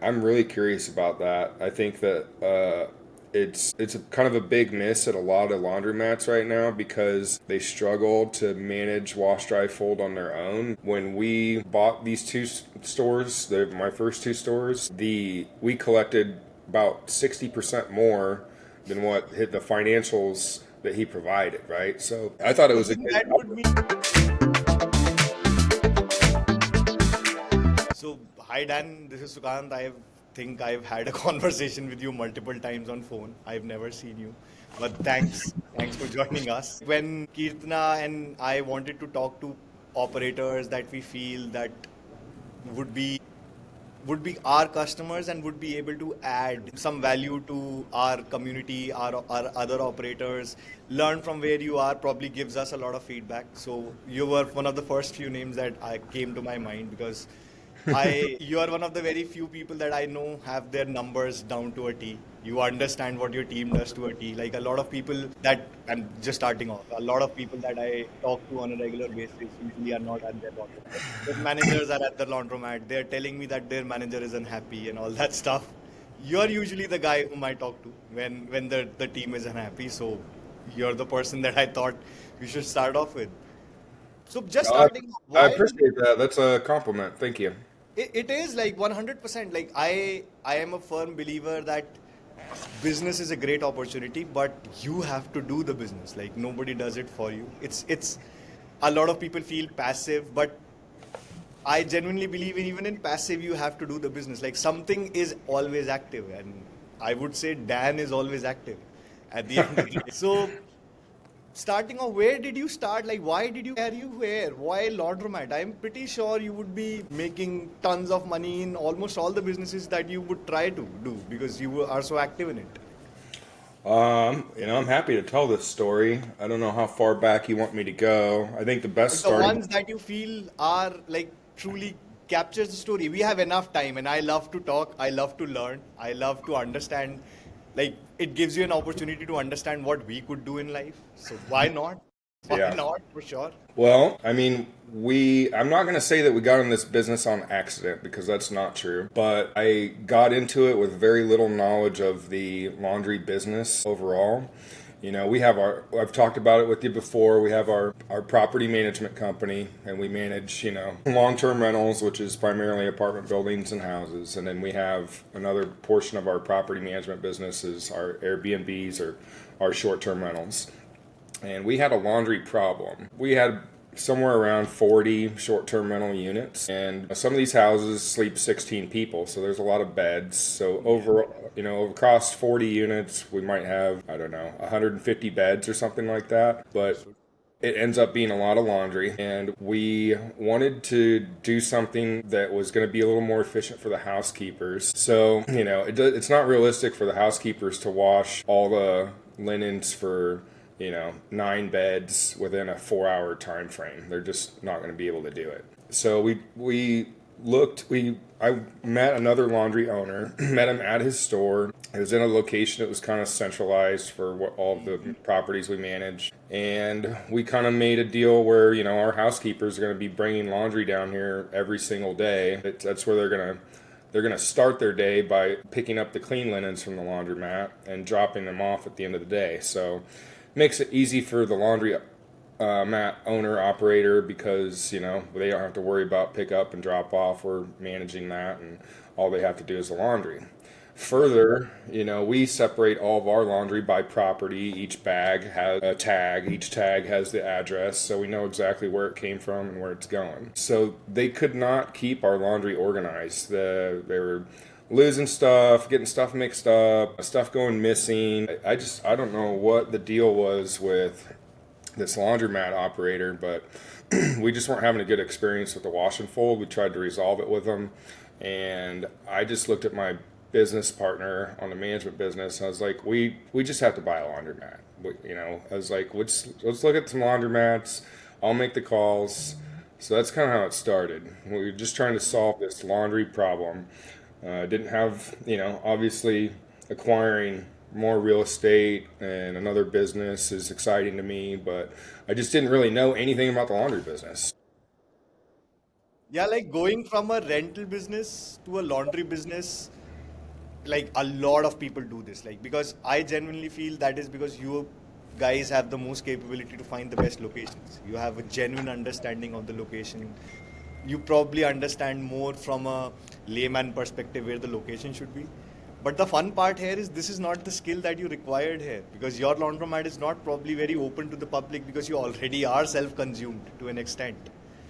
I'm really curious about that. I think that it's a kind of a big miss at a lot of laundromats right now because they struggle to manage wash, dry, fold on their own. When we bought these stores, my first two stores, the we collected about 60% more than what hit the financials that he provided, right? So I thought it So was a then good. that would mean. So, hi Dan, this is Sukanth. I think I've had a conversation with you multiple times on phone. I've never seen you, but thanks for joining us. When Kirtana and I wanted to talk to operators that we feel that would be would be our customers and would be able to add some value to our community, our other operators, learn from where you are, probably gives us a lot of feedback. So you were one of the first few names that I came to my mind because you are one of the very few people that I know have their numbers down to a T. You understand what your team does to a T. Like a lot of people that, and just starting off, a lot of people that I talk to on a regular basis usually are not at their laundromat. Their managers are at the laundromat. They're telling me that their manager is unhappy and all that stuff. You're usually the guy whom I talk to when the team is unhappy. So you're the person that I thought we should start off with. So just I, starting, I why did appreciate that. That's a compliment. Thank you. it is like 100%. Like I am a firm believer that business is a great opportunity, but you have to do the business. Like nobody does it for you. It's a lot of people feel passive, but I genuinely believe even in passive you have to do the business. Like something is always active, and I would say Dan is always active at the end of the day. So starting off, where did you start? Like, why are you here? Why Laundromat? I'm pretty sure you would be making tons of money in almost all the businesses that you would try to do because you are so active in it. I'm happy to tell this story. I don't know how far back you want me to go. I think the best Like the starting. ones that you feel are like truly captures the story. We have enough time, and I love to talk. I love to learn. I love to understand. Like it gives you an opportunity to understand what we could do in life. So why not? Why Yeah. not? For sure. Well, I mean, I'm not going to say that we got in this business on accident because that's not true, but I got into it with very little knowledge of the laundry business overall. I've talked about it with you before. We have our property management company and we manage, long term rentals, which is primarily apartment buildings and houses. And then we have another portion of our property management business is our Airbnbs or our short term rentals. And we had a laundry problem. We had somewhere around 40 short-term rental units, and some of these houses sleep 16 people, so there's a lot of beds. So across 40 units, we might have, I don't know, 150 beds or something like that. But Understood. it ends up being a lot of laundry, and we wanted to do something that was going to be a little more efficient for the housekeepers. So it's not realistic for the housekeepers to wash all the linens for 9 beds within a 4 hour time frame. They're just not going to be able to do it. So we looked. We I met another laundry owner. Met him at his store. It was in a location that was kind of centralized for all of the properties we manage, and we kind of made a deal where our housekeepers are going to be bringing laundry down here every single day. That's where they're gonna start their day by picking up the clean linens from the laundromat and dropping them off at the end of the day. So makes it easy for the laundry mat owner operator because they don't have to worry about pick up and drop off. We're managing that, and all they have to do is the laundry. Further, we separate all of our laundry by property. Each bag has a tag. Each tag has the address, so we know exactly where it came from and where it's going. So they could not keep our laundry organized. They were losing stuff, getting stuff mixed up, stuff going missing. I don't know what the deal was with this laundromat operator, but we just weren't having a good experience with the wash and fold. We tried to resolve it with them, and I just looked at my business partner on the management business. I was like, we just have to buy a laundromat. I was like, let's look at some laundromats. I'll make the calls. So that's kind of how it started. We were just trying to solve this laundry problem. Didn't have, obviously acquiring more real estate and another business is exciting to me, but I just didn't really know anything about the laundry business. Yeah, like going from a rental business to a laundry business, like a lot of people do this. Like, because I genuinely feel that is because you guys have the most capability to find the best locations. You have a genuine understanding of the location. You probably understand more from a layman perspective where the location should be. But the fun part here is this is not the skill that you required here, because your laundromat is not probably very open to the public because you already are self-consumed to an extent.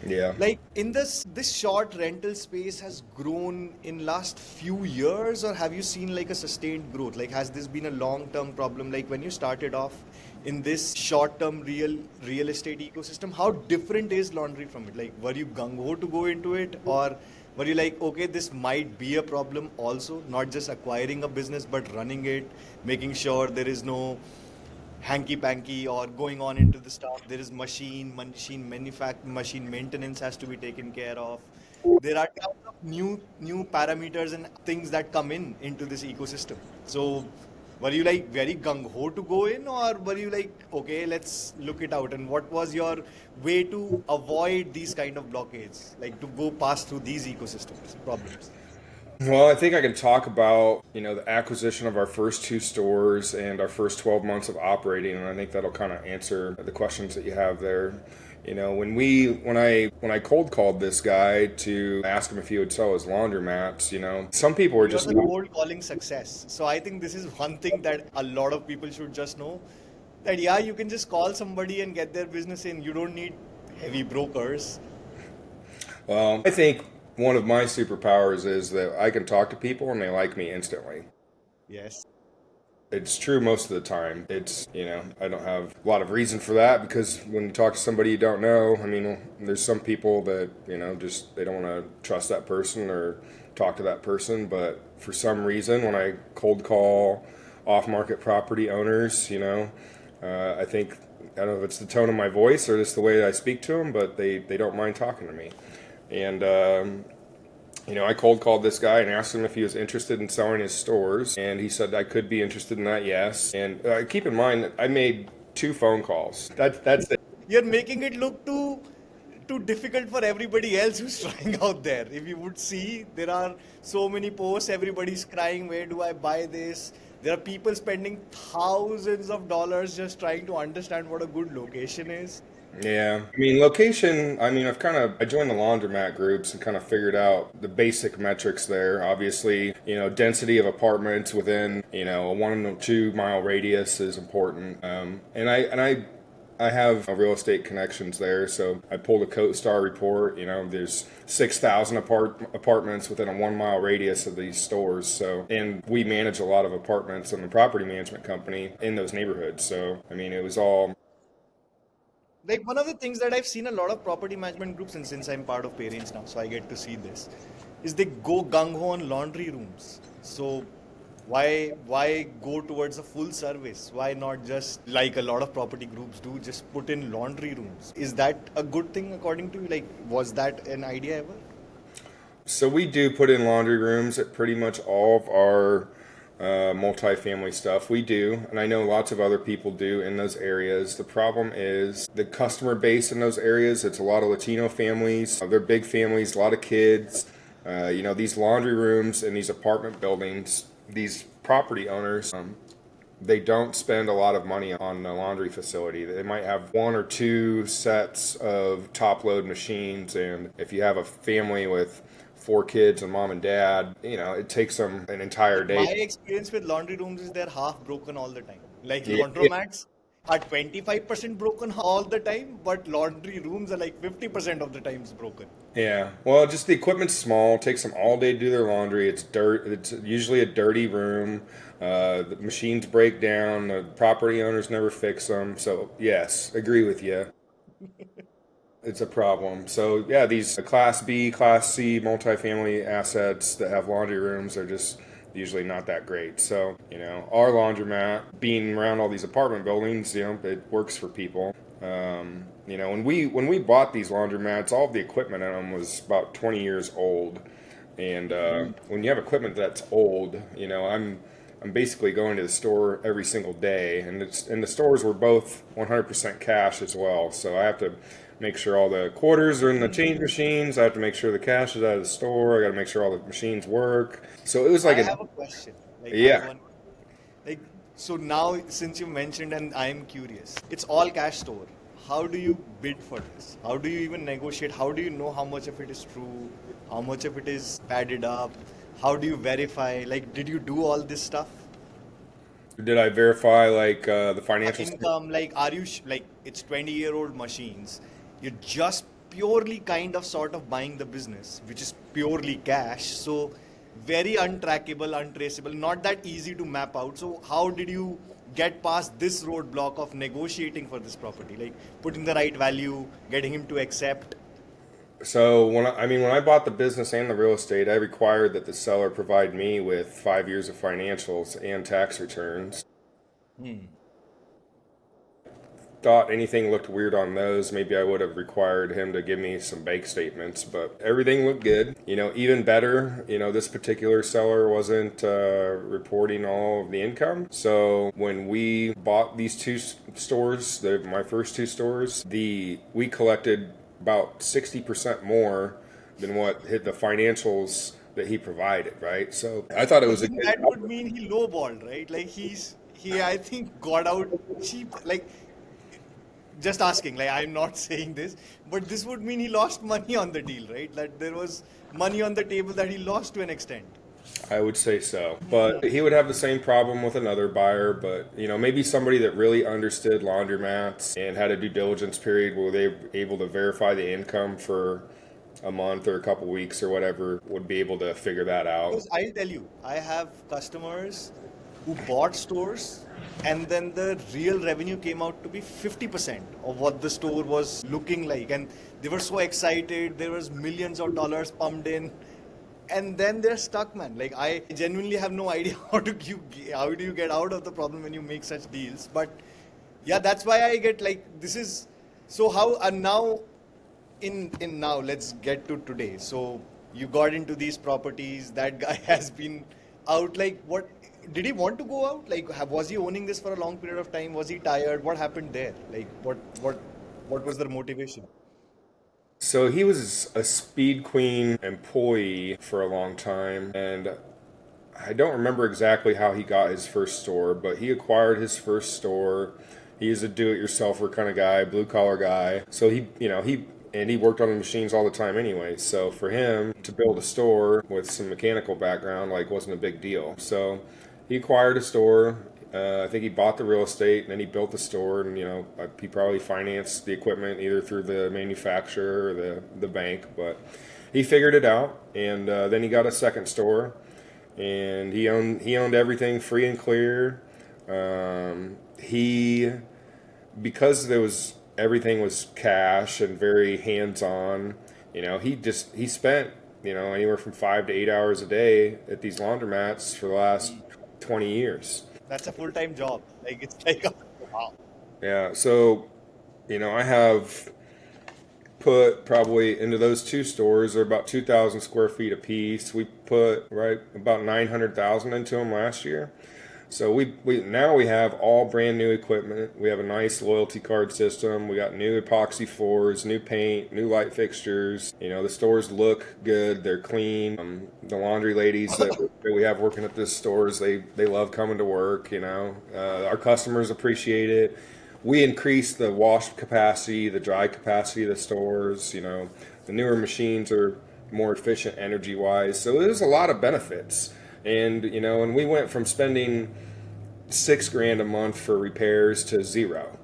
Yeah. Like in this short rental space has grown in last few years, or have you seen like a sustained growth? Like, has this been a long term problem? Like when you started off in this short term real estate ecosystem, how different is laundry from it? Like, were you gung ho to go into it, or were you like, okay, this might be a problem also, not just acquiring a business but running it, making sure there is no hanky panky or going on into the stuff? There is machine maintenance has to be taken care of. There are tons of new parameters and things that come in into this ecosystem. So were you like very gung ho to go in, or were you like, okay, let's look it out? And what was your way to avoid these kind of blockades, like to go past through these ecosystems problems? Well, I think I can talk about, the acquisition of our first two stores and our first 12 months of operating, and I think that'll kind of answer the questions that you have there. When I cold called this guy to ask him if he would sell his laundromats, some people were You're just the cold calling success. So I think this is one thing that a lot of people should just know, that yeah, you can just call somebody and get their business in. You don't need heavy brokers. well, I think one of my superpowers is that I can talk to people and they like me instantly. Yes. It's true most of the time. I don't have a lot of reason for that because when you talk to somebody you don't know, I mean, there's some people that, just they don't want to trust that person or talk to that person. But for some reason, when I cold call off market property owners, I think, I don't know if it's the tone of my voice or just the way that I speak to them, but they don't mind talking to me. And, I cold called this guy and asked him if he was interested in selling his stores, and he said I could be interested in that, yes. And keep in mind that I made two phone calls. That's it. You're making it look too difficult for everybody else who's trying out there. If you would see, there are so many posts, everybody's crying, where do I buy this? There are people spending thousands of dollars just trying to understand what a good location is. Yeah, I mean location. I mean I joined the laundromat groups and kind of figured out the basic metrics there. Obviously, density of apartments within a 1 to 2 mile radius is important. I have real estate connections there, so I pulled a CoStar report. There's 6,000 apartments within a 1 mile radius of these stores. So, and we manage a lot of apartments in the property management company in those neighborhoods. So, I mean, it was all. Like one of the things that I've seen a lot of property management groups, and since I'm part of parents now, so I get to see this, is they go gung ho on laundry rooms. So why go towards a full service? Why not just like a lot of property groups do, just put in laundry rooms? Is that a good thing according to you? Like, was that an idea ever? So we do put in laundry rooms at pretty much all of our multifamily stuff. We do, and I know lots of other people do in those areas. The problem is the customer base in those areas. It's a lot of Latino families. They're big families, a lot of kids. These laundry rooms in these apartment buildings, these property owners, they don't spend a lot of money on the laundry facility. They might have one or two sets of top load machines, and if you have a family with 4 kids and mom and dad, it takes them an entire Like my day. experience with laundry rooms is they're half broken all the time. Like Yeah, yeah, laundromats are 25% broken all the time, but laundry rooms are like 50% of the times broken. yeah. Well, just the equipment's small. It takes them all day to do their laundry. It's dirt. It's usually a dirty room. The machines break down. The property owners never fix them. So yes, agree with you. It's a problem. So yeah, these Class B, Class C multifamily assets that have laundry rooms are just usually not that great. So our laundromat, being around all these apartment buildings, it works for people. When we bought these laundromats, all of the equipment in them was about 20 years old, and when you have equipment that's old, I'm I'm basically going to the store every single day, and the stores were both 100% cash as well. So I have to make sure all the quarters are in the change machines. I have to make sure the cash is out of the store. I got to make sure all the machines work. So it was like I a have a question. Like I have yeah. one. Like so now, since you mentioned, and I'm curious, it's all cash store. How do you bid for this? How do you even negotiate? How do you know how much of it is true? How much of it is padded up? How do you verify? Like, did you do all this stuff? Did I verify like the financial? Income, like, are you like it's 20-year-old machines? You're just purely kind of sort of buying the business, which is purely cash. So very untrackable, untraceable, not that easy to map out. So how did you get past this roadblock of negotiating for this property, like putting the right value, getting him to accept? So when I bought the business and the real estate, I required that the seller provide me with 5 years of financials and tax returns. Thought anything looked weird on those, maybe I would have required him to give me some bank statements, but everything looked good. Even better, this particular seller wasn't reporting all of the income. So when we bought these two stores, my first two stores, we collected about 60% more than what hit the financials that he provided, right? So I thought it But was a then good. that would mean he lowballed, right? Like he I think got out cheap. Like, just asking, like, I'm not saying this, but this would mean he lost money on the deal, right? That there was money on the table that he lost to an extent. I would say so. But he would have the same problem with another buyer, but maybe somebody that really understood laundromats and had a due diligence period where they were able to verify the income for a month or a couple weeks or whatever would be able to figure that out. Because I'll tell you, I have customers who bought stores, and then the real revenue came out to be 50% of what the store was looking like. And they were so excited, there was millions of dollars pumped in. And then they're stuck, man. Like, I genuinely have no idea how do you get out of the problem when you make such deals. But yeah, that's why I get like, this is so how. And now in now, let's get to today. So you got into these properties. That guy has been out. Like, what did he want to go out? Like, was he owning this for a long period of time? Was he tired? What happened there? Like, what was the motivation? So he was a Speed Queen employee for a long time, and I don't remember exactly how he got his first store, but he acquired his first store. He is a do-it-yourselfer kind of guy, blue-collar guy. So he worked on the machines all the time anyway. So for him to build a store with some mechanical background, like, wasn't a big deal. So he acquired a store. I think he bought the real estate and then he built the store, and he probably financed the equipment either through the manufacturer or the bank, but he figured it out, and then he got a second store, and he owned everything free and clear. He Because there was everything was cash and very hands on. He spent anywhere from 5 to 8 hours a day at these laundromats for the last 20 years. That's a full-time job. Like, it's like a, wow. Yeah, so I have put probably into those two stores. They're about 2,000 square feet apiece. We put right about 900,000 into them last year. So we now we have all brand new equipment. We have a nice loyalty card system. We got new epoxy floors, new paint, new light fixtures. The stores look good. They're clean. The laundry ladies that we have working at this stores, they love coming to work. Our customers appreciate it. We increased the wash capacity, the dry capacity of the stores. The newer machines are more efficient energy wise. So there's a lot of benefits. And we went from spending $6,000 a month for repairs to zero.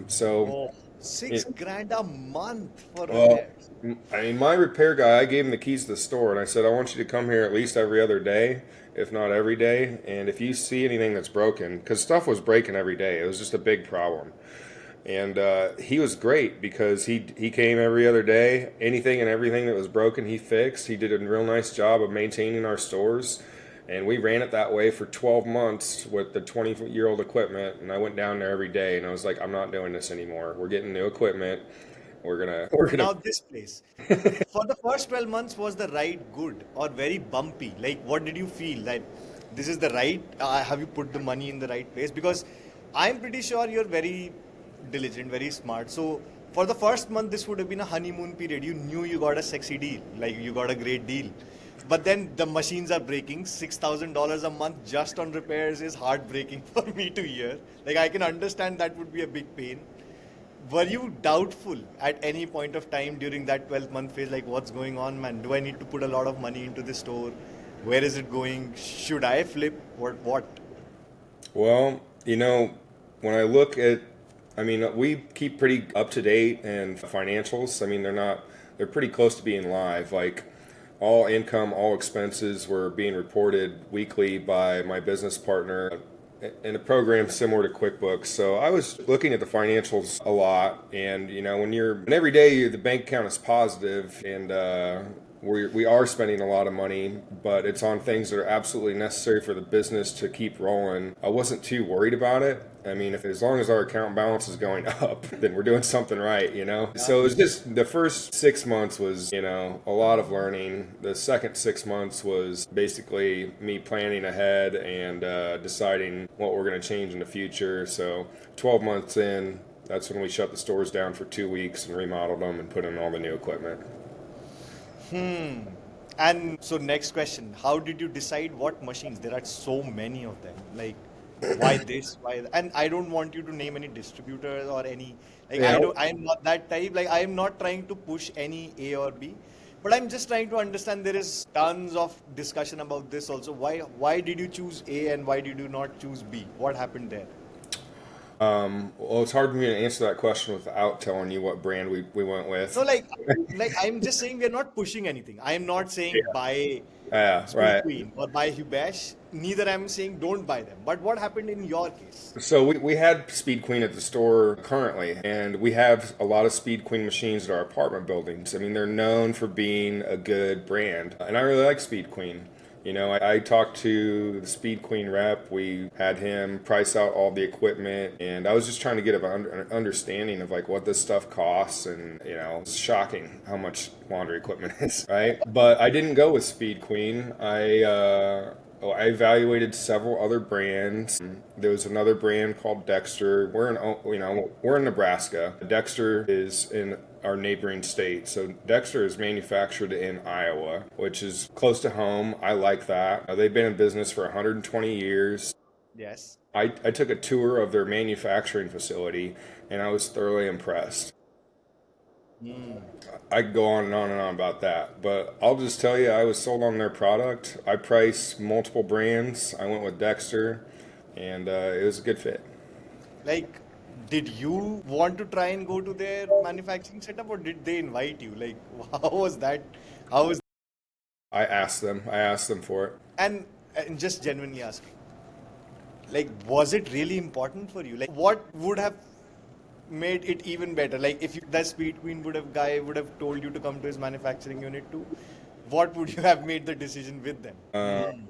So Oh, six it, grand a month for well, repairs. I mean, my repair guy, I gave him the keys to the store, and I said, I want you to come here at least every other day, if not every day. And if you see anything that's broken, because stuff was breaking every day, it was just a big problem. And he was great because he came every other day. Anything and everything that was broken, he fixed. He did a real nice job of maintaining our stores. And we ran it that way for 12 months with the 20-year-old equipment. And I went down there every day and I was like, I'm not doing this anymore. We're getting new equipment. We're gonna. Now this place, for the first 12 months, was the ride good or very bumpy? Like, what did you feel that this is the right, have you put the money in the right place? Because I'm pretty sure you're very diligent, very smart. So for the first month, this would have been a honeymoon period. You knew you got a sexy deal, like you got a great deal. But then the machines are breaking. $6,000 a month just on repairs is heartbreaking for me to hear. Like I can understand that would be a big pain. Were you doubtful at any point of time during that 12-month phase, like what's going on, man? Do I need to put a lot of money into the store? Where is it going? Should I flip? What? Well, when I look at, I mean, we keep pretty up to date and financials. I mean, they're pretty close to being live. Like all income, all expenses were being reported weekly by my business partner in a program similar to QuickBooks. So I was looking at the financials a lot, and when every day the bank account is positive, and we are spending a lot of money, but it's on things that are absolutely necessary for the business to keep rolling. I wasn't too worried about it. I mean, if as long as our account balance is going up, then we're doing something right, So it was just the first 6 months was, a lot of learning. The second 6 months was basically me planning ahead and deciding what we're going to change in the future. So 12 months in, that's when we shut the stores down for 2 weeks and remodeled them and put in all the new equipment. And so next question, how did you decide what machines? There are so many of them. Like why this, why that? And I don't want you to name any distributors or any, like Yeah. I'm not that type. Like I am not trying to push any A or B, but I'm just trying to understand there is tons of discussion about this also. Why did you choose A and why did you not choose B? What happened there? Well, it's hard for me to answer that question without telling you what brand we went with. No, like I'm just saying we are not pushing anything. I am not saying buy Yeah, Speed right. Queen or buy Hubesh. Neither I'm saying don't buy them. But what happened in your case? So we had Speed Queen at the store currently, and we have a lot of Speed Queen machines at our apartment buildings. I mean, they're known for being a good brand, and I really like Speed Queen. I talked to the Speed Queen rep. We had him price out all the equipment, and I was just trying to get an understanding of like what this stuff costs, and it's shocking how much laundry equipment is, right? But I didn't go with Speed Queen. I evaluated several other brands. There was another brand called Dexter. We're in Nebraska. Dexter is in our neighboring state. So Dexter is manufactured in Iowa, which is close to home. I like that. They've been in business for 120 years. Yes. I took a tour of their manufacturing facility, and I was thoroughly impressed. I could go on and on and on about that, but I'll just tell you, I was sold on their product. I priced multiple brands. I went with Dexter, and it was a good fit. Like, did you want to try and go to their manufacturing setup or did they invite you? Like, how was that? How was I asked them. I asked them for it. and just genuinely asking, like, was it really important for you? Like, what would have made it even better? Like, if that Speed Queen guy would have told you to come to his manufacturing unit too, what would you have made the decision with them?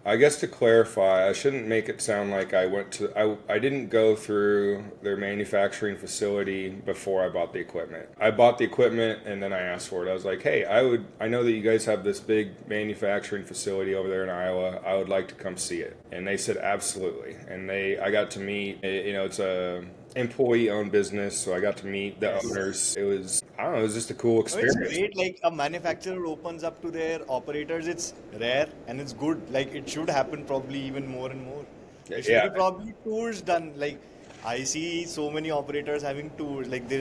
I guess to clarify, I shouldn't make it sound like I didn't go through their manufacturing facility before I bought the equipment. I bought the equipment and then I asked for it. I was like, hey, I know that you guys have this big manufacturing facility over there in Iowa. I would like to come see it. And they said absolutely. And I got to meet, it's a employee-owned business, so I got to meet the owners. I don't know, it was just a cool No, it's experience. great. Like a manufacturer opens up to their operators. It's rare and it's good. Like it should happen probably even more and more. There should Yeah. be probably tours done. Like I see so many operators having tours. Like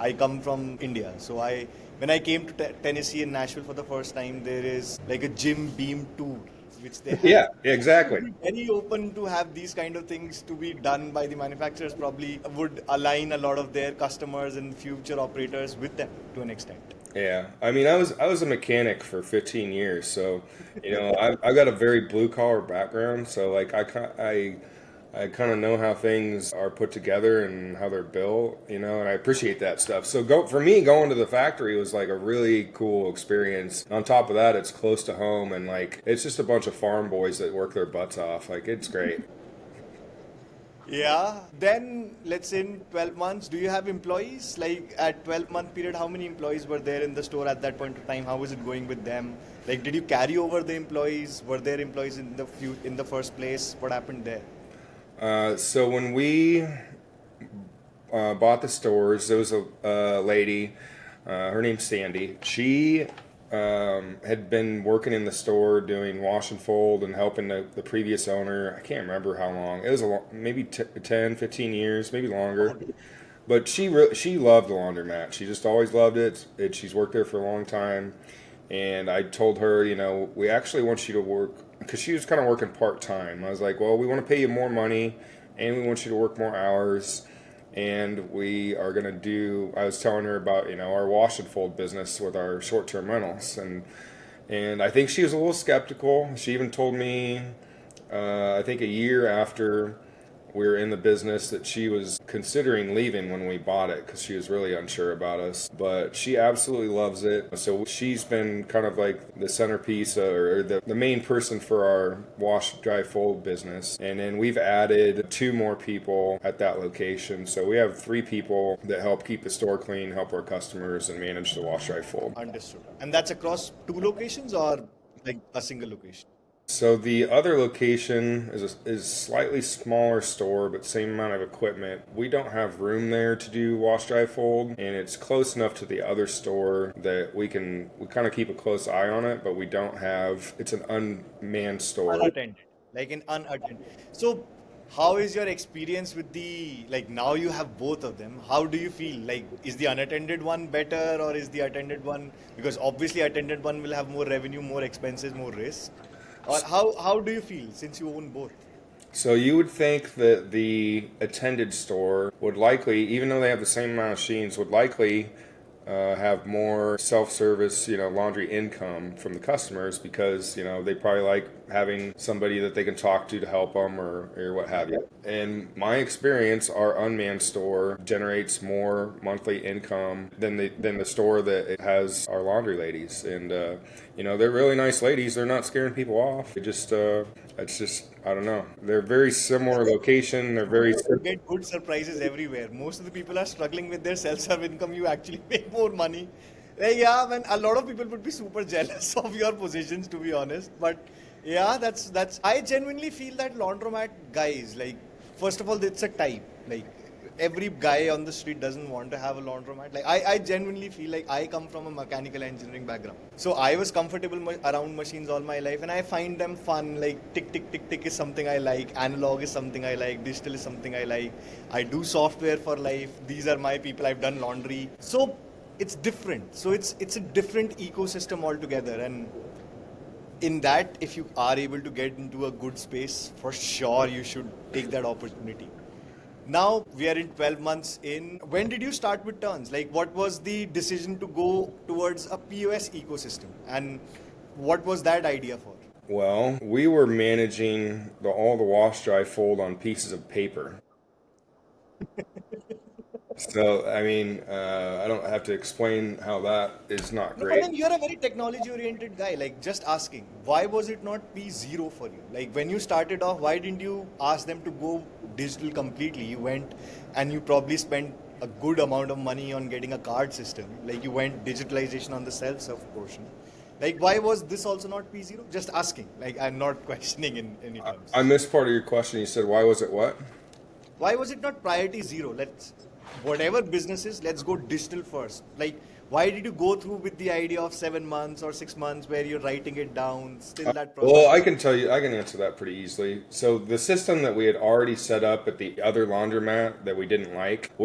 I come from India, so when I came to Tennessee and Nashville for the first time, there is like a Jim Beam tour which they have. Yeah, exactly. Very open to have these kind of things to be done by the manufacturers. Probably would align a lot of their customers and future operators with them to an extent. Yeah, I mean, I was a mechanic for 15 years, so I got a very blue collar background, so like I kind of know how things are put together and how they're built, and I appreciate that stuff. So for me, going to the factory was like a really cool experience. On top of that, it's close to home, and like it's just a bunch of farm boys that work their butts off. Like it's great. Yeah. Then let's say in 12 months, do you have employees? Like at 12-month period, how many employees were there in the store at that point of time? How was it going with them? Like, did you carry over the employees? Were there employees in the first place? What happened there? So when we bought the stores, there was a lady, her name's Sandy. She had been working in the store doing wash and fold and helping the previous owner. I can't remember how long. It was maybe 10, 15 years, maybe longer. But she loved the laundromat. She just always loved it. She's worked there for a long time. And I told her, we actually want you to work, because she was kind of working part time. I was like, well, we want to pay you more money and we want you to work more hours. And we are going to I was telling her about, our wash and fold business with our short term rentals. And I think she was a little skeptical. She even told me, I think a year after we were in the business, that she was considering leaving when we bought it because she was really unsure about us. But she absolutely loves it. So she's been kind of like the centerpiece or the main person for our wash, dry, fold business. And then we've added 2 more people at that location. So we have 3 people that help keep the store clean, help our customers, and manage the wash, dry, fold. Understood. And that's across 2 locations or like a single location? So the other location is slightly smaller store, but same amount of equipment. We don't have room there to do wash, dry, fold, and it's close enough to the other store that we kind of keep a close eye on it, but we don't have. It's an unmanned store. Unattended, like an unattended. So, how is your experience with like now you have both of them? How do you feel? Like, is the unattended one better or is the attended one? Because obviously, attended one will have more revenue, more expenses, more risk. Or how do you feel since you own both? So you would think that the attended store would likely, even though they have the same amount of machines, would likely have more self-service, laundry income from the customers because, they probably like having somebody that they can talk to help them or what have you. In my experience, our unmanned store generates more monthly income than the store that has our laundry ladies. And, they're really nice ladies. They're not scaring people off. It's just, I don't know. They're very similar location. They're very You get good surprises everywhere. Most of the people are struggling with their self-serve income. You actually make more money. Like, yeah, man, a lot of people would be super jealous of your positions, to be honest. But yeah, that's. I genuinely feel that laundromat guys, like, first of all, it's a type. Like, every guy on the street doesn't want to have a laundromat. Like, I genuinely feel like I come from a mechanical engineering background. So I was comfortable around machines all my life and I find them fun. Like, tick, tick, tick, tick is something I like. Analog is something I like. Digital is something I like. I do software for life. These are my people. I've done laundry. So it's different. So it's a different ecosystem altogether. And in that, if you are able to get into a good space, for sure you should take that opportunity. Now we are in 12 months in. When did you start with turns? Like, what was the decision to go towards a POS ecosystem? And what was that idea for? Well, we were managing all the wash, dry, fold on pieces of paper. So, I mean, I don't have to explain how that is not No, but great. then you're a very technology oriented guy. Like, just asking, why was it not P0 for you? Like, when you started off, why didn't you ask them to go digital completely? You went and you probably spent a good amount of money on getting a card system. Like, you went digitalization on the self-serve portion. Like, why was this also not P0? Just asking. Like, I'm not questioning in any terms. I missed part of your question. You said, why was it what? Why was it not priority 0? Whatever business is, let's go digital first. Like, why did you go through with the idea of 7 months or 6 months where you're writing it down? Still that process. Well, I can answer that pretty easily. So the system that we had already set up at the other laundromat that we didn't like, it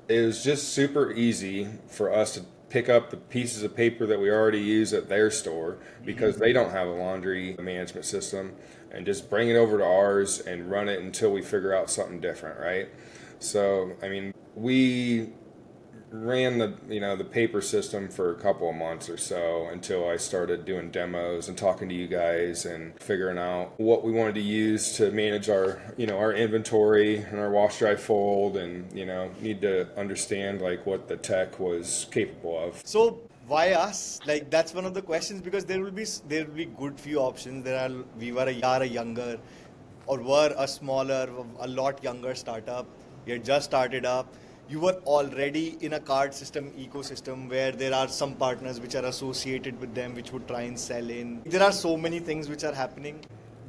was just super easy for us to pick up the pieces of paper that we already use at their store because they don't have a laundry management system and just bring it over to ours and run it until we figure out something different, right? So, I mean, we ran the paper system for a couple of months or so until I started doing demos and talking to you guys and figuring out what we wanted to use to manage our inventory and our wash, dry, fold, and need to understand like what the tech was capable of. So why us? Like, that's one of the questions, because there will be good few options. We are a younger. or were a smaller, a lot younger startup, you had just started up, you were already in a card system ecosystem where there are some partners which are associated with them which would try and sell in. There are so many things which are happening.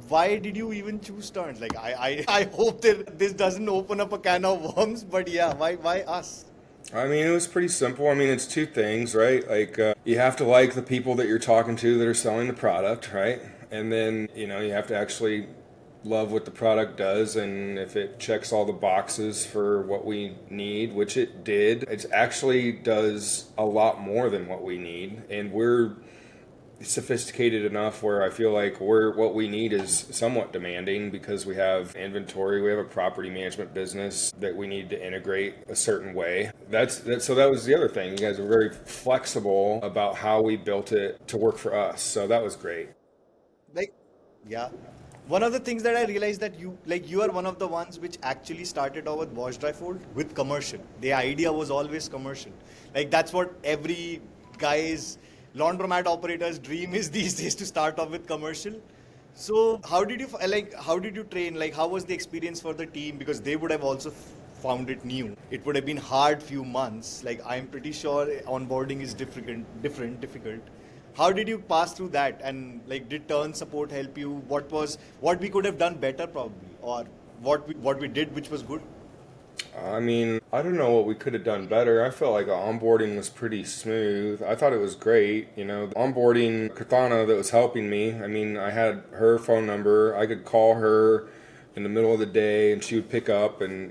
Why did you even choose turns? Like I hope that this doesn't open up a can of worms, but yeah, why us? I mean, it was pretty simple. I mean, it's two things, right? Like, you have to like the people that you're talking to that are selling the product, right? And then, you have to actually love what the product does. And if it checks all the boxes for what we need, which it did, it actually does a lot more than what we need. And we're sophisticated enough where I feel like what we need is somewhat demanding because we have inventory, we have a property management business that we need to integrate a certain way. So that was the other thing. You guys were very flexible about how we built it to work for us. So that was great. Like, yeah. One of the things that I realized that you are one of the ones which actually started off with wash dry fold with commercial. The idea was always commercial. Like that's what every guy's laundromat operator's dream is these days, to start off with commercial. So how did you train? Like how was the experience for the team? Because they would have also found it new. It would have been hard few months. Like I'm pretty sure onboarding is difficult. How did you pass through that? And like, did turn support help you? What we could have done better probably, or what we did which was good? I mean, I don't know what we could have done better. I felt like the onboarding was pretty smooth. I thought it was great. The onboarding Katana that was helping me. I mean, I had her phone number. I could call her in the middle of the day and she would pick up and,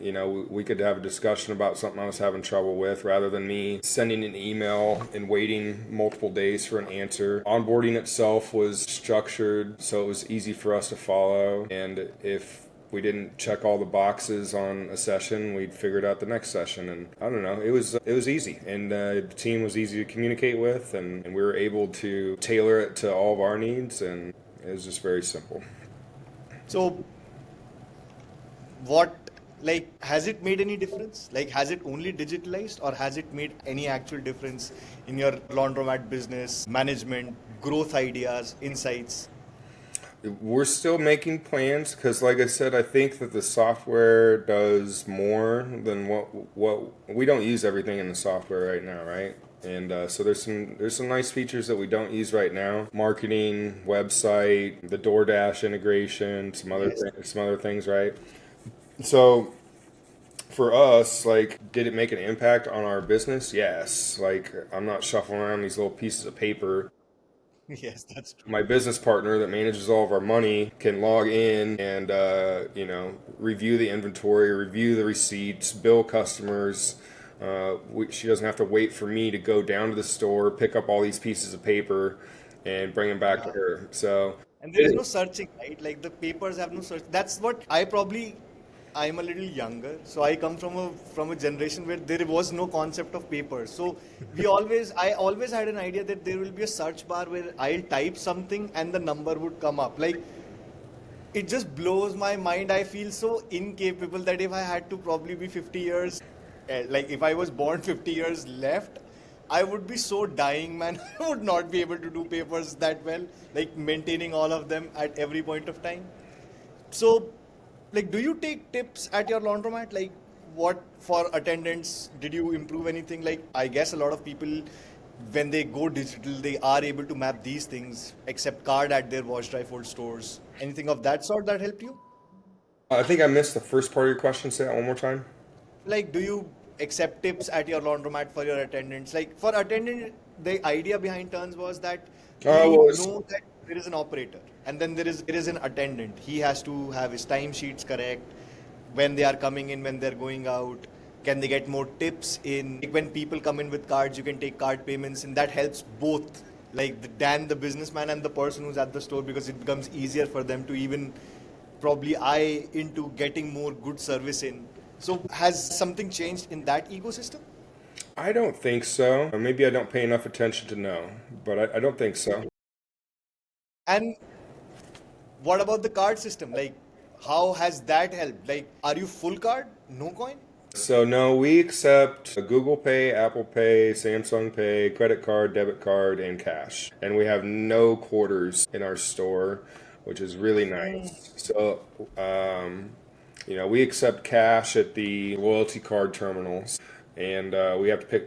we could have a discussion about something I was having trouble with rather than me sending an email and waiting multiple days for an answer. Onboarding itself was structured, so it was easy for us to follow. And if we didn't check all the boxes on a session, we'd figure it out the next session. And I don't know, it was easy, and the team was easy to communicate with, and we were able to tailor it to all of our needs, and it was just very simple. So what, like, has it made any difference? Like, has it only digitalized, or has it made any actual difference in your laundromat business management, growth ideas, insights? We're still making plans because, like I said, I think that the software does more than what we don't use everything in the software right now, right? And so there's some nice features that we don't use right now: marketing, website, the DoorDash integration, Yes. some other things, right? So for us, like, did it make an impact on our business? Yes. Like, I'm not shuffling around these little pieces of paper. Yes, that's true. My business partner that manages all of our money can log in and review the inventory, review the receipts, bill customers. She doesn't have to wait for me to go down to the store, pick up all these pieces of paper, and bring them back to Yeah. her. So And there is no it, searching, right? Like the papers have no search. That's what I probably, I'm a little younger, so I come from a generation where there was no concept of papers. So I always had an idea that there will be a search bar where I'll type something and the number would come up. Like it just blows my mind. I feel so incapable that if I had to probably be 50 years, like if I was born 50 years left, I would be so dying, man. I would not be able to do papers that well, like maintaining all of them at every point of time. So, like, do you take tips at your laundromat? Like, what for attendance? Did you improve anything? Like, I guess a lot of people, when they go digital, they are able to map these things, accept card at their wash dry fold stores. Anything of that sort that helped you? I think I missed the first part of your question. Say that one more time. Like, do you accept tips at your laundromat for your attendants? Like, for attendant, the idea behind turns was that we Well, know that there is an operator and then there is an attendant. He has to have his time sheets correct, when they are coming in, when they're going out. Can they get more tips in? Like when people come in with cards, you can take card payments, and that helps both, like the businessman and the person who's at the store, because it becomes easier for them to even probably eye into getting more good service in. So has something changed in that ecosystem? I don't think so. Maybe I don't pay enough attention to know, but I don't think so. And what about the card system? Like, how has that helped? Like, are you full card, no coin? So no, we accept Google Pay, Apple Pay, Samsung Pay, credit card, debit card, and cash. And we have no quarters in our store. which is really nice. So, we accept cash at the loyalty card terminals, and we have to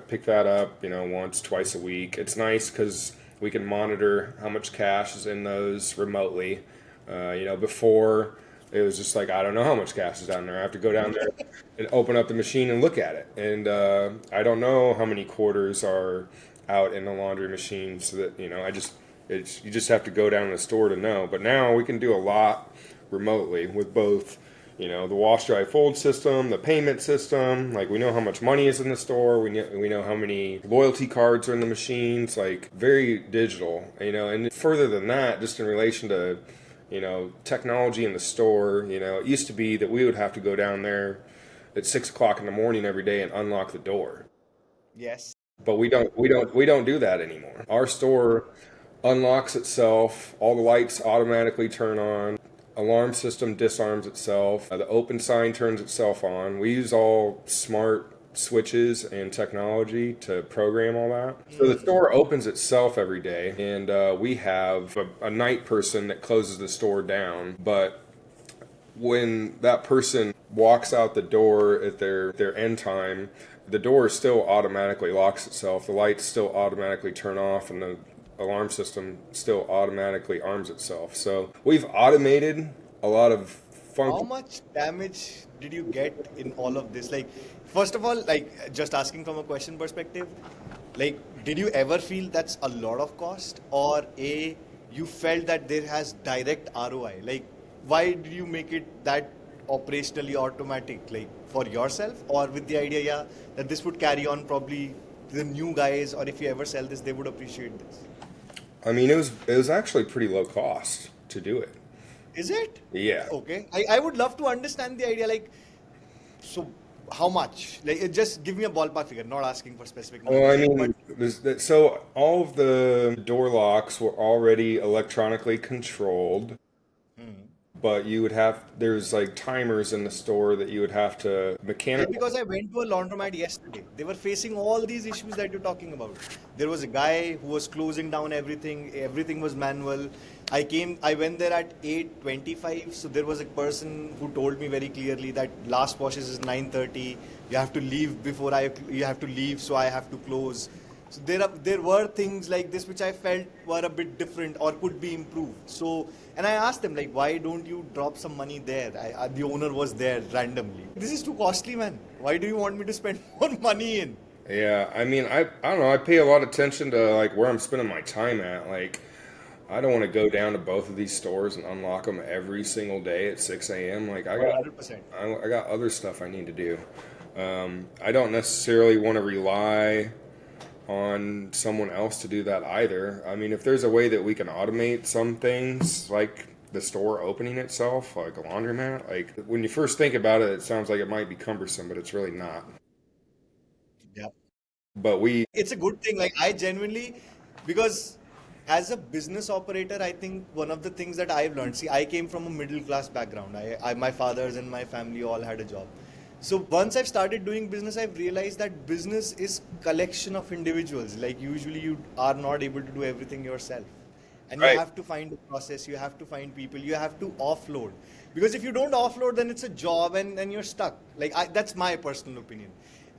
pick that up, once, twice a week. It's nice because we can monitor how much cash is in those remotely. Before it was just like, I don't know how much cash is down there. I have to go down there and open up the machine and look at it, and I don't know how many quarters are out in the laundry machine. So that you just have to go down to the store to know. But now we can do a lot remotely with both, the wash, dry, fold system, the payment system. Like, we know how much money is in the store. We know how many loyalty cards are in the machines. Like, very digital. And further than that, just in relation to, technology in the store. It used to be that we would have to go down there at 6 o'clock in the morning every day and unlock the door. Yes. But we don't do that anymore. Our store unlocks itself. All the lights automatically turn on. Alarm system disarms itself. The open sign turns itself on. We use all smart switches and technology to program all that. So the store opens itself every day, and we have a night person that closes the store down. But when that person walks out the door at their end time, the door still automatically locks itself. The lights still automatically turn off, and the alarm system still automatically arms itself. So we've automated a lot of How function. much damage did you get in all of this? Like, first of all, like, just asking from a question perspective, like, did you ever feel that's a lot of cost, or you felt that there has direct ROI? Like, why did you make it that operationally automatic, like for yourself, or with the idea, yeah, that this would carry on probably the new guys, or if you ever sell this, they would appreciate this. I mean, it was actually pretty low cost to do it. Is it? Yeah. Okay. I would love to understand the idea, like, so how much? Like, just give me a ballpark figure, not asking for specific Well, numbers, I like, but mean, so all of the door locks were already electronically controlled, but there's like timers in the store that you would have to like, mechanically. because I went to a laundromat yesterday, they were facing all these issues that you're talking about. There was a guy who was closing down everything, everything was manual. I went there at 8:25, so there was a person who told me very clearly that last washes is 9:30. You have to leave you have to leave, so I have to close. So there were things like this which I felt were a bit different or could be improved. So, and I asked them, like, why don't you drop some money there? The owner was there randomly. This is too costly, man. Why do you want me to spend more money in? Yeah, I mean, I don't know. I pay a lot of attention to like where I'm spending my time at. Like, I don't want to go down to both of these stores and unlock them every single day at 6 a.m. Like, I got 100%. I got other stuff I need to do. I don't necessarily want to rely on someone else to do that either. I mean, if there's a way that we can automate some things, like the store opening itself, like a laundromat, like when you first think about it, it sounds like it might be cumbersome, but it's really not. Yeah. But we, It's a good thing. Like, I genuinely, because as a business operator, I think one of the things that I've learned, see, I came from a middle class background. My fathers and my family all had a job. So once I've started doing business, I've realized that business is collection of individuals. Like, usually you are not able to do everything yourself. And you right. have to find a process, you have to find people, you have to offload. Because if you don't offload, then it's a job and you're stuck. Like, that's my personal opinion.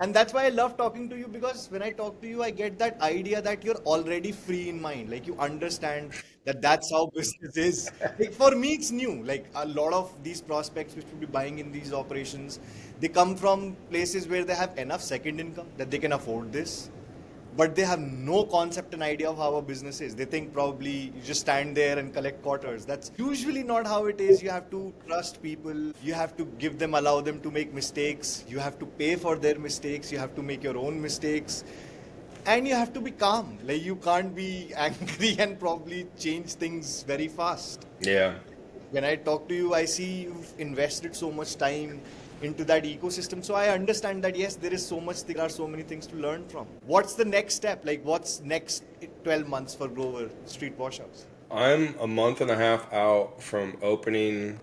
And that's why I love talking to you, because when I talk to you, I get that idea that you're already free in mind. Like, you understand that that's how business is. Like, for me, it's new. Like, a lot of these prospects which will be buying in these operations, they come from places where they have enough second income that they can afford this, but they have no concept and idea of how a business is. They think probably you just stand there and collect quarters. That's usually not how it is. You have to trust people. You have to give them, allow them to make mistakes. You have to pay for their mistakes. You have to make your own mistakes. And you have to be calm. Like, you can't be angry and probably change things very fast. Yeah. When I talk to you, I see you've invested so much time into that ecosystem. So I understand that yes, there is so much, there are so many things to learn from. What's the next step? Like, what's next 12 months for Grover Street Wash House? I'm a month and a half out from opening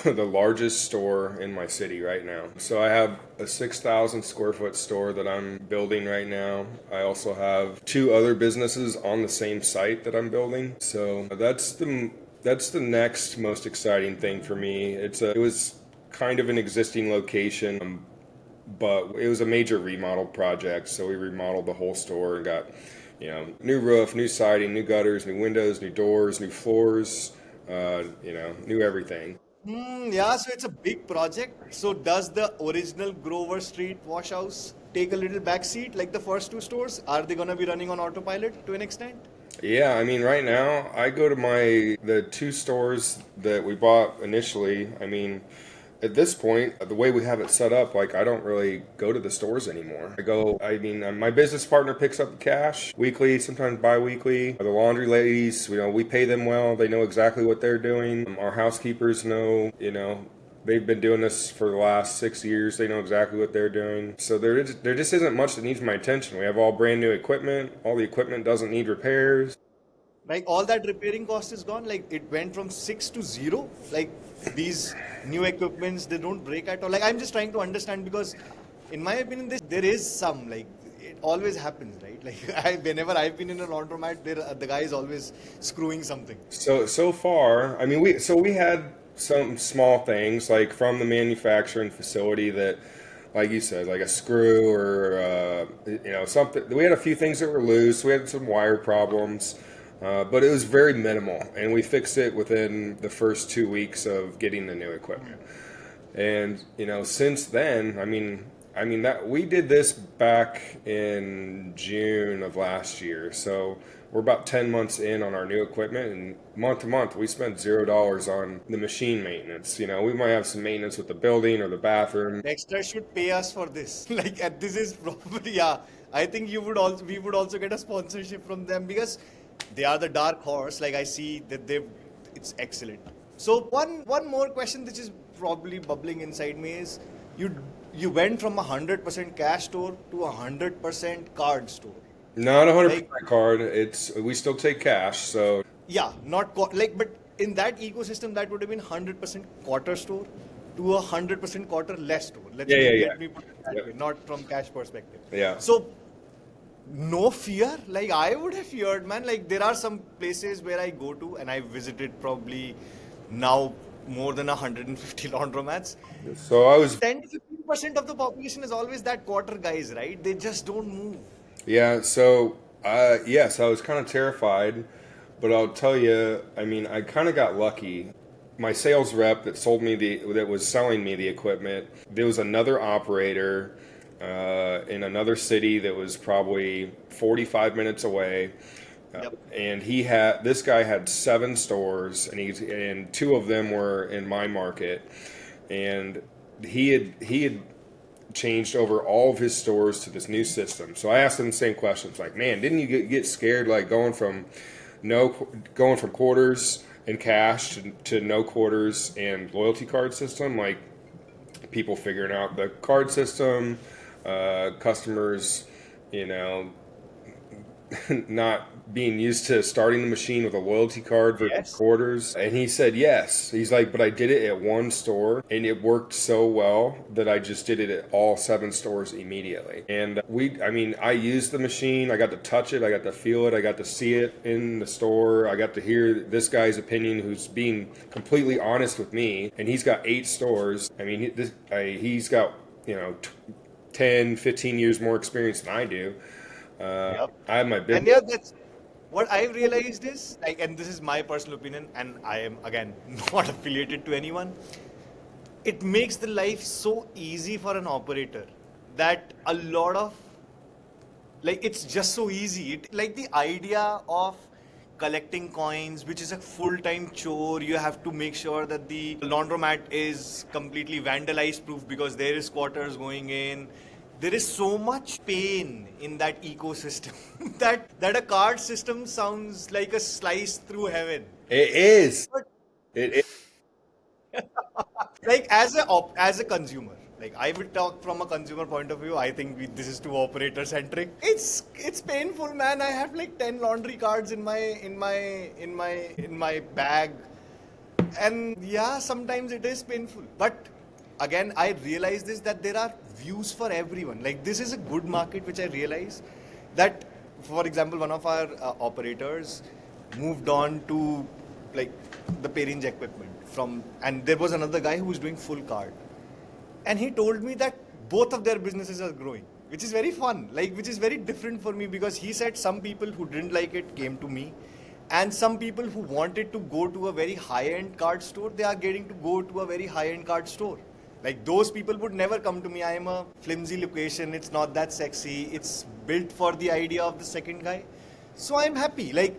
the largest store in my city right now. So I have a 6,000 square foot store that I'm building right now. I also have two other businesses on the same site that I'm building. So that's That's the next most exciting thing for me. It was kind of an existing location, but it was a major remodel project. So we remodeled the whole store and got, new roof, new siding, new gutters, new windows, new doors, new floors, new everything. Yeah, so it's a big project. So does the original Grover Street wash house take a little backseat like the first two stores? Are they gonna be running on autopilot to an extent? Yeah, I mean, right now I go to the two stores that we bought initially. I mean, at this point, the way we have it set up, like I don't really go to the stores anymore. My business partner picks up the cash weekly, sometimes bi-weekly. The laundry ladies, we pay them well. They know exactly what they're doing. Our housekeepers know, they've been doing this for the last 6 years. They know exactly what they're doing. So there just isn't much that needs my attention. We have all brand new equipment. All the equipment doesn't need repairs. Like all that repairing cost is gone. Like it went from 6 to 0. Like these new equipments, they don't break at all. Like I'm just trying to understand because, in my opinion, there is some like it always happens, right? Like whenever I've been in a laundromat, the guy is always screwing something. So far, I mean, we had some small things like from the manufacturing facility that, like you said, like a screw or something. We had a few things that were loose. We had some wire problems, but it was very minimal, and we fixed it within the first 2 weeks of getting the new equipment. And since then, I mean that we did this back in June of last year, so we're about 10 months in on our new equipment, and month to month we spent $0 on the machine maintenance. We might have some maintenance with the building or the bathroom. Dexter should pay us for this. Like, this is probably, yeah. I think we would also get a sponsorship from them because they are the dark horse. Like I see that it's excellent. So one more question which is probably bubbling inside me is you went from 100% cash store to 100% card store. Not 100% Like, card. We still take cash, so yeah, not but in that ecosystem that would have been 100% quarter store to 100% quarter less store. Let me put it that Yep. way, not from cash perspective. Yeah. So no fear. Like I would have feared, man. Like there are some places where I go to and I visited probably now more than 150 laundromats. So I was 10 to 15% of the population is always that quarter guys, right? They just don't move. Yeah, so yes, I was kind of terrified, but I'll tell you, I mean, I kind of got lucky. My sales rep that was selling me the equipment, there was another operator in another city that was probably 45 minutes away. Yep. And this guy had 7 stores, and 2 of them were in my market, and he had changed over all of his stores to this new system. So I asked him the same questions, like, man, didn't you get scared, like going from quarters and cash to no quarters and loyalty card system, like people figuring out the card system, customers, not being used to starting the machine with a loyalty card for Yes. quarters. And he said yes. He's like, but I did it at one store and it worked so well that I just did it at all 7 stores immediately. And I used the machine. I got to touch it. I got to feel it. I got to see it in the store. I got to hear this guy's opinion who's being completely honest with me. And he's got 8 stores. I mean, he's got, 10, 15 years more experience than I do. Yep. I have my And business. yeah, that's what I've realized is like, and this is my personal opinion, and I am again not affiliated to anyone. It makes the life so easy for an operator that a lot of it's just so easy. Like the idea of collecting coins, which is a full-time chore. You have to make sure that the laundromat is completely vandalized proof because there is squatters going in. There is so much pain in that ecosystem that a card system sounds like a slice through heaven. It is. But It like as a consumer, like I will talk from a consumer point of view. I think this is too operator centric. It's painful, man. I have like 10 laundry cards in my bag, and yeah, sometimes it is painful. But again, I realize this that there are views for everyone. Like this is a good market, which I realize that, for example, one of our operators moved on to like the pay-range equipment from, and there was another guy who was doing full card. And he told me that both of their businesses are growing, which is very fun, like which is very different for me, because he said some people who didn't like it came to me, and some people who wanted to go to a very high-end card store, they are getting to go to a very high-end card store. Like those people would never come to me. I am a flimsy location, it's not that sexy, it's built for the idea of the second guy. So I'm happy. Like,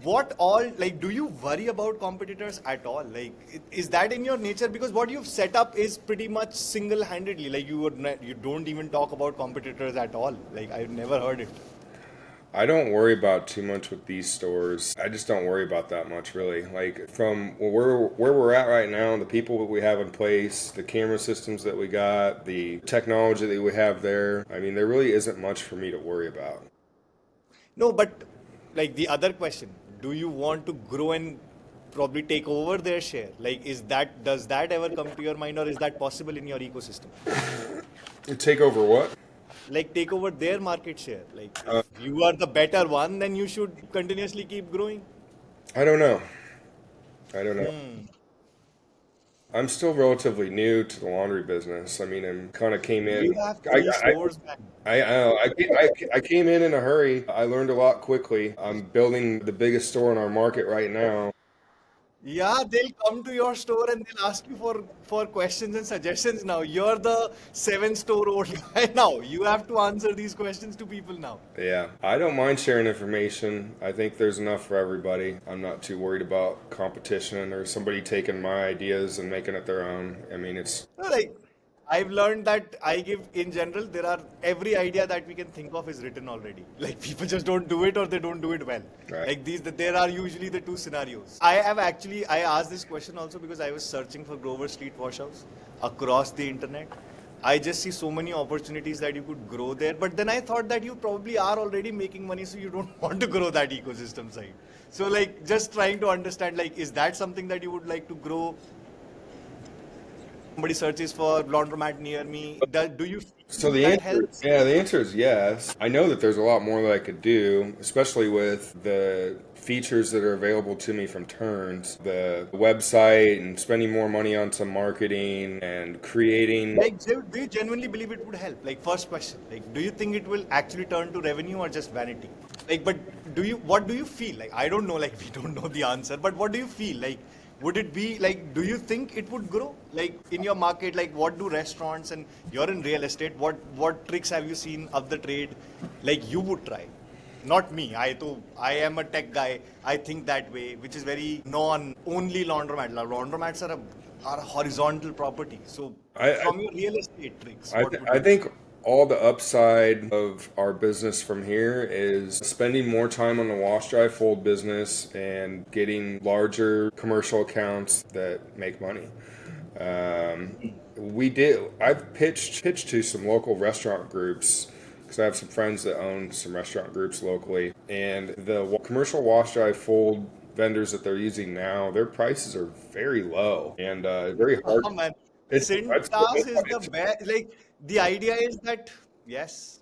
what all, like, do you worry about competitors at all? Like, is that in your nature? Because what you've set up is pretty much single-handedly. Like, you don't even talk about competitors at all. Like, I've never heard it. I don't worry about too much with these stores. I just don't worry about that much, really. Like from where we're at right now, the people that we have in place, the camera systems that we got, the technology that we have there. I mean, there really isn't much for me to worry about. No, but like the other question, do you want to grow and probably take over their share? Like, does that ever come to your mind, or is that possible in your ecosystem? You take over what? Like, take over their market share. Like, if you are the better one, then you should continuously keep growing. I don't know. I don't know. I'm still relatively new to the laundry business. I mean, I kind of came You in. have I, three I, stores, man. I came in a hurry. I learned a lot quickly. I'm building the biggest store in our market right now. Yeah, they'll come to your store and they'll ask you for questions and suggestions now. You're the 7 store old guy now. You have to answer these questions to people now. Yeah, I don't mind sharing information. I think there's enough for everybody. I'm not too worried about competition or somebody taking my ideas and making it their own. I mean, it's No, like, I've learned that I give, in general, there are every idea that we can think of is written already. Like, people just don't do it, or they don't do it well. right. Like these, there are usually the two scenarios. I asked this question also because I was searching for Grover Street Washhouse across the internet. I just see so many opportunities that you could grow there. But then I thought that you probably are already making money, so you don't want to grow that ecosystem side. So like, just trying to understand, like, is that something that you would like to grow? Somebody searches for laundromat near me. Do you So feel that helps? the answer is yes. I know that there's a lot more that I could do, especially with the features that are available to me from Turns, the website, and spending more money on some marketing and creating. Like, do you genuinely believe it would help? Like, first question, like, do you think it will actually turn to revenue or just vanity? Like, but what do you feel? Like, I don't know, like, we don't know the answer, but what do you feel? Like, would it be like, do you think it would grow? Like, in your market, like, what do restaurants, and you're in real estate, what tricks have you seen of the trade, like, you would try? Not me. I am a tech guy. I think that way, which is very non-only laundromat. Laundromats are a horizontal property. So, I, from your real estate tricks, I, what th- would I you? think all the upside of our business from here is spending more time on the wash dry fold business and getting larger commercial accounts that make money. I've pitched to some local restaurant groups because I have some friends that own some restaurant groups locally, and the commercial wash dry fold vendors that they're using now, their prices are very low and very hard. Oh man, It's Cintas is the best. Like, the idea is that, yes,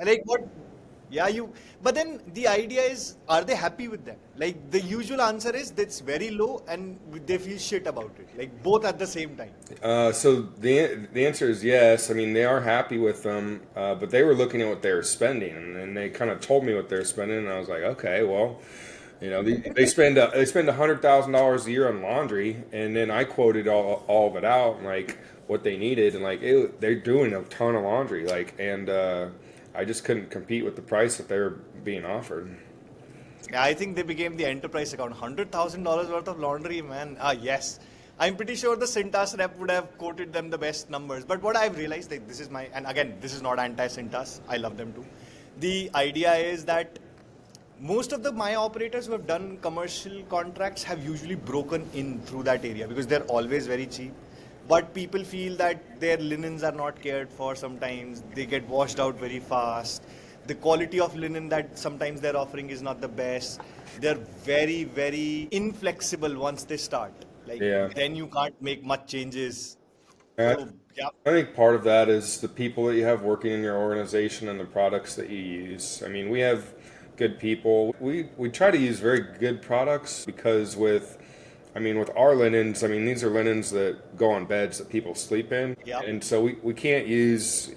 like what? Yeah, But then the idea is, are they happy with them? Like, the usual answer is that's very low, and they feel shit about it. Like, both at the same time. So the answer is yes. I mean, they are happy with them, but they were looking at what they were spending, and they kind of told me what they're spending, and I was like, okay, well, they spend $100,000 a year on laundry, and then I quoted all of it out, like what they needed, and like they're doing a ton of laundry, like, and I just couldn't compete with the price that they were being offered. Yeah, I think they became the enterprise account. $100,000 worth of laundry, man. Ah, yes. I'm pretty sure the Cintas rep would have quoted them the best numbers. But what I've realized, like, this is and again, this is not anti-Cintas. I love them too. The idea is that most of the my operators who have done commercial contracts have usually broken in through that area because they're always very cheap. But people feel that their linens are not cared for sometimes. They get washed out very fast. The quality of linen that sometimes they're offering is not the best. They're very, very inflexible once they start. Like, Yeah. then you can't make much changes. I So, yeah. I think part of that is the people that you have working in your organization and the products that you use. I mean, we have good people. We try to use very good products because with our linens, these are linens that go on beds that people sleep in. Yeah. And so we can't use,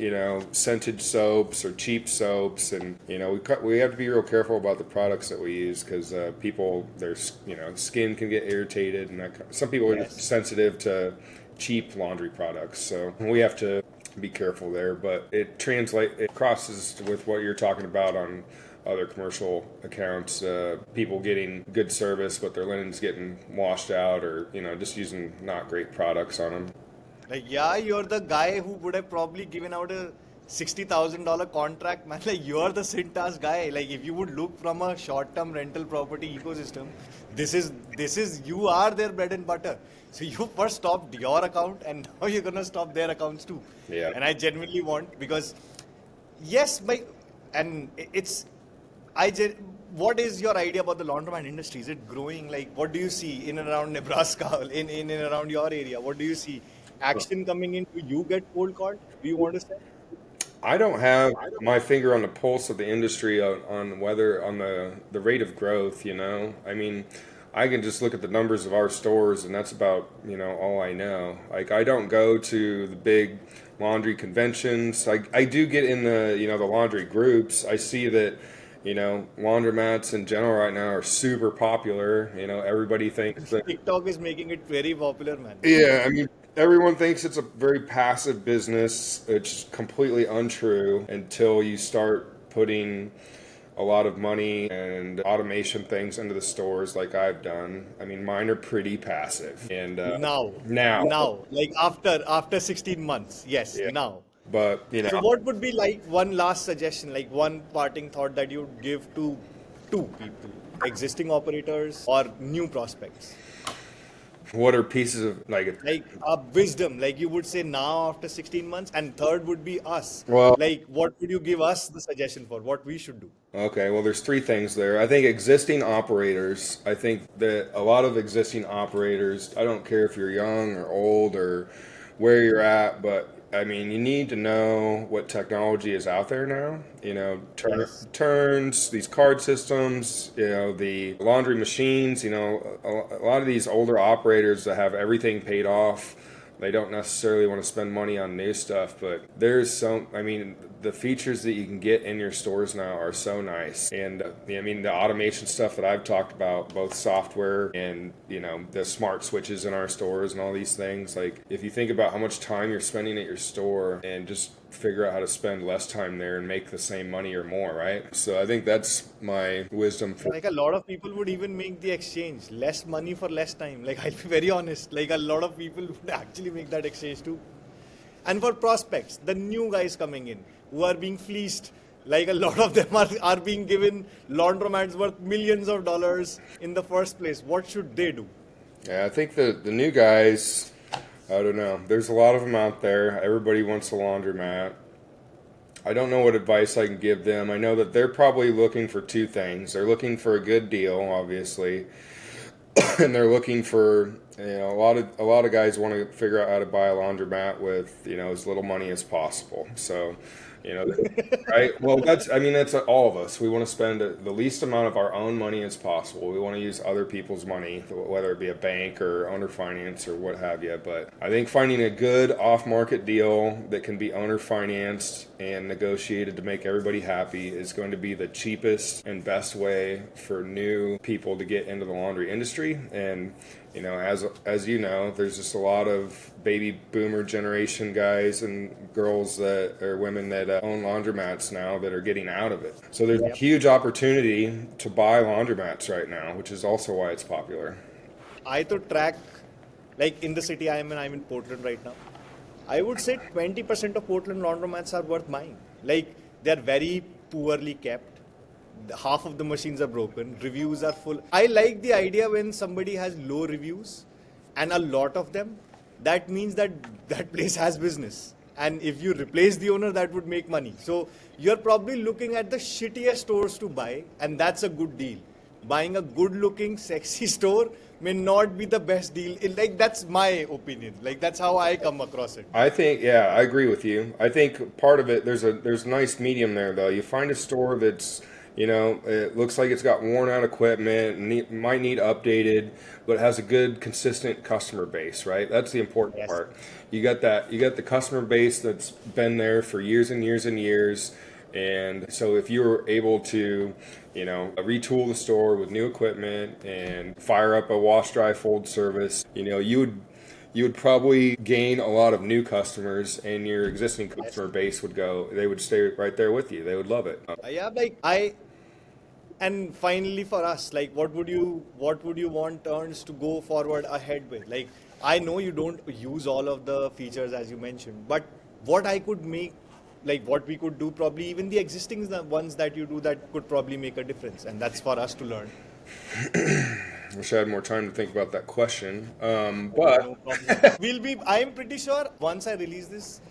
scented soaps or cheap soaps. And, we have to be real careful about the products that we use because people, their, skin can get irritated. And some people are just sensitive to cheap laundry products. So we have to be careful there. But it crosses with what you're talking about on other commercial accounts, people getting good service, but their linen's getting washed out or, just using not great products on them. Like, yeah, you're the guy who would have probably given out a $60,000 contract, man. Like, you're the Cintas guy. Like, if you would look from a short-term rental property ecosystem, this is you are their bread and butter. So you first stopped your account, and now you're gonna stop their accounts too. Yeah. And I genuinely want, because what is your idea about the laundromat industry? Is it growing? Like, what do you see in and around Nebraska, in and around your area? What do you see? Action coming in? Do you get cold called? Do you want to say? I don't have my finger on the pulse of the industry on whether on the rate of growth. I can just look at the numbers of our stores, and that's about all I know. Like, I don't go to the big laundry conventions. I do get in the laundry groups. I see that laundromats in general right now are super popular. Everybody thinks that TikTok is making it very popular, man. Yeah, everyone thinks it's a very passive business. It's completely untrue until you start putting a lot of money and automation things into the stores like I've done. Mine are pretty passive. And now, like after 16 months, yes, Yeah. now. But So what would be like one last suggestion, like one parting thought that you would give to two people, existing operators or new prospects? what are pieces of Like wisdom, like you would say now after 16 months, and third would be us. Well- Like, what would you give us the suggestion for what we should do? Okay, well, there's three things there. I think existing operators, I think that a lot of existing operators, I don't care if you're young or old or where you're at, but you need to know what technology is out there now. Turns, these card systems, the laundry machines, a lot of these older operators that have everything paid off, they don't necessarily want to spend money on new stuff, but the features that you can get in your stores now are so nice. And the automation stuff that I've talked about, both software and, the smart switches in our stores and all these things. Like, if you think about how much time you're spending at your store and just figure out how to spend less time there and make the same money or more, right? So I think that's my wisdom for. Like, a lot of people would even make the exchange, less money for less time. Like, I'll be very honest, like a lot of people would actually make that exchange too. And for prospects, the new guys coming in who are being fleeced, like a lot of them are being given laundromats worth millions of dollars in the first place. What should they do? Yeah, I think the new guys, I don't know. There's a lot of them out there. Everybody wants a laundromat. I don't know what advice I can give them. I know that they're probably looking for two things. They're looking for a good deal, obviously, and they're looking for a lot of guys want to figure out how to buy a laundromat with as little money as possible. So. Right? Well, that's all of us. We want to spend the least amount of our own money as possible. We want to use other people's money, whether it be a bank or owner finance or what have you. But I think finding a good off-market deal that can be owner financed and negotiated to make everybody happy is going to be the cheapest and best way for new people to get into the laundry industry. And as you know, there's just a lot of baby boomer generation guys and girls or women that own laundromats now that are getting out of it. So there's a huge opportunity to buy laundromats right now, which is also why it's popular. I to track, like in the city I'm in Portland right now. I would say 20% of Portland laundromats are worth buying. Like, they're very poorly kept. Half of the machines are broken. Reviews are full. I like the idea when somebody has low reviews and a lot of them. That means that place has business. And if you replace the owner, that would make money. So you're probably looking at the shittiest stores to buy, and that's a good deal. Buying a good-looking, sexy store may not be the best deal. That's my opinion. Like, that's how I come across it. I think, I agree with you. I think part of it, there's a nice medium there, though. You find a store that's it looks like it's got worn out equipment, might need updated, but it has a good, consistent customer base, right? That's the important Yes. part. You got the customer base that's been there for years and years and years. And so if you were able to, retool the store with new equipment and fire up a wash, dry, fold service, you would probably gain a lot of new customers, and your existing Yes. customer base they would stay right there with you. They would love it. Yeah, like and finally for us, like what would you want turns to go forward ahead with? Like I know you don't use all of the features as you mentioned, but what I could make, like what we could do, probably even the existing ones that you do, that could probably make a difference, and that's for us to learn. Wish I had more time to think about that question. No problem. I'm pretty sure once I release this,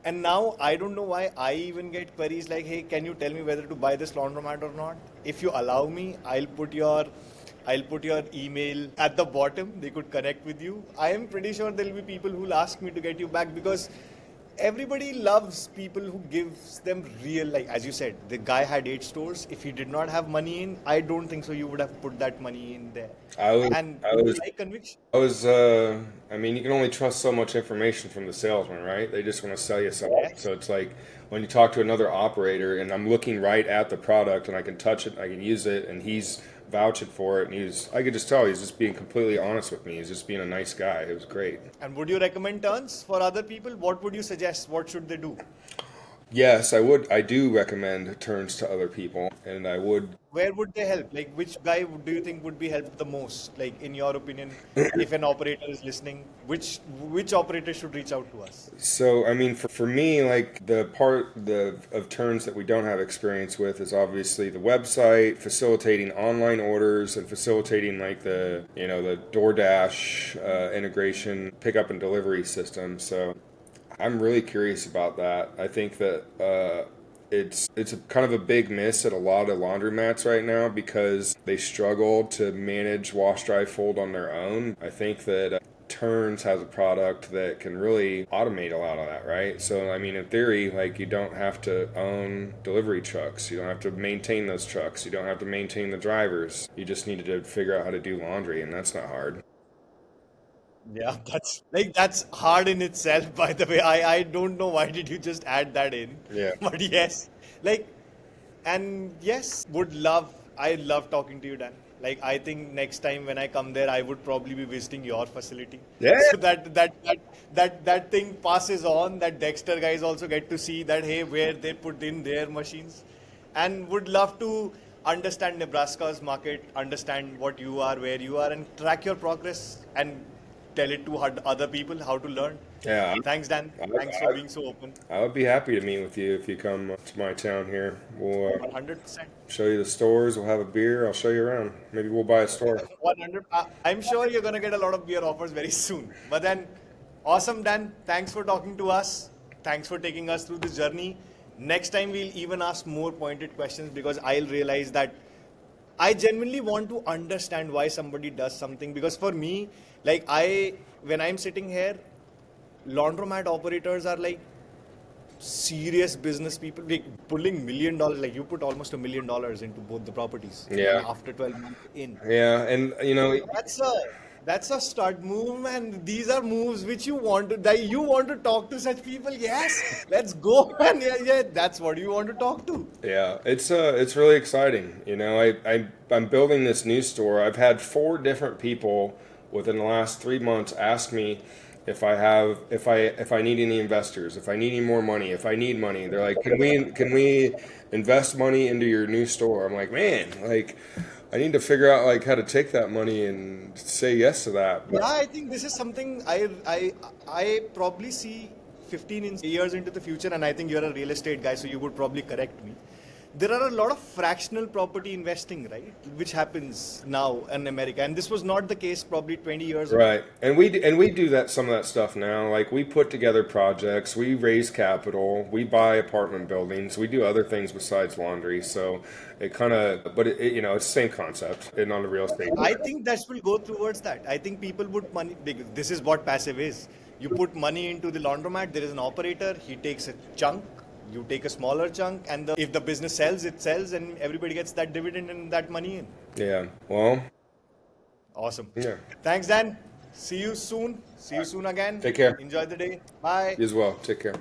and now I don't know why I even get queries like, hey, can you tell me whether to buy this laundromat or not? If you allow me, I'll put your email at the bottom. They could connect with you. I am pretty sure there'll be people who'll ask me to get you back, because everybody loves people who gives them real, like as you said, the guy had 8 stores. If he did not have money in, I don't think so you would have put that money in there. I was, And I people was, like conviction. I was. I mean, you can only trust so much information from the salesman, right? They just want to sell you something. Yes. So it's like when you talk to another operator, and I'm looking right at the product, and I can touch it, I can use it, and he's vouching for it, and I could just tell he's just being completely honest with me. He's just being a nice guy. It was great. And would you recommend turns for other people? What would you suggest? What should they do? Yes, I would. I do recommend turns to other people, and I would. Where would they help? Like, which guy do you think would be helped the most? Like, in your opinion, if an operator is listening, which operator should reach out to us? So, I mean, for me, like the part of turns that we don't have experience with is obviously the website, facilitating online orders, and facilitating like the DoorDash integration, pickup and delivery system. So, I'm really curious about that. I think that it's a kind of a big miss at a lot of laundromats right now because they struggle to manage wash, dry, fold on their own. I think that Turns has a product that can really automate a lot of that, right? So, I mean, in theory, like you don't have to own delivery trucks. You don't have to maintain those trucks. You don't have to maintain the drivers. You just need to figure out how to do laundry, and that's not hard. Yeah, that's hard in itself, by the way. I don't know why did you just add that in. Yeah. But yes, like, and yes, I love talking to you, Dan. Like, I think next time when I come there, I would probably be visiting your facility. Yeah. So that thing passes on, that Dexter guys also get to see that, hey, where they put in their machines. And would love to understand Nebraska's market, understand what you are, where you are, and track your progress and tell it to other people how to learn. Yeah. Thanks, Dan. I, Thanks for I, being so open. I would be happy to meet with you if you come to my town here. We'll 100%. show you the stores. We'll have a beer. I'll show you around. Maybe we'll buy a store. 100. I'm sure you're going to get a lot of beer offers very soon. But then, awesome, Dan. Thanks for talking to us. Thanks for taking us through this journey. Next time, we'll even ask more pointed questions, because I'll realize that I genuinely want to understand why somebody does something. Because for me, like when I'm sitting here, laundromat operators are like serious business people, like pulling $1 million. Like you put almost $1 million into both the properties. Yeah. After 12 months in. Yeah, and That's a start move, man. These are moves which you want to talk to such people. Yes, let's go, man. Yeah, that's what you want to talk to. yeah, it's really exciting. I'm building this new store. I've had 4 different people within the last 3 months ask me if I need any investors, if I need any more money, if I need money. They're like, can we invest money into your new store? I'm like, man, like I need to figure out like how to take that money and say yes to that. Yeah, I think this is something I probably see 15 years into the future, and I think you're a real estate guy, so you would probably correct me. There are a lot of fractional property investing, right, which happens now in America, and this was not the case probably 20 years ago. Right, and we do some of that stuff now. Like we put together projects, we raise capital, we buy apartment buildings, we do other things besides laundry. So it kind of, but it's the same concept, and on the real estate. I think that will go towards that. I think people put money, because this is what passive is. You put money into the laundromat, there is an operator, he takes a chunk, You take a smaller chunk, and if the business sells, it sells, and everybody gets that dividend and that money in. Yeah. Well. Awesome. Yeah. Thanks, Dan. See you soon. See you soon again. Take care. Enjoy the day. Bye. You as well. Take care.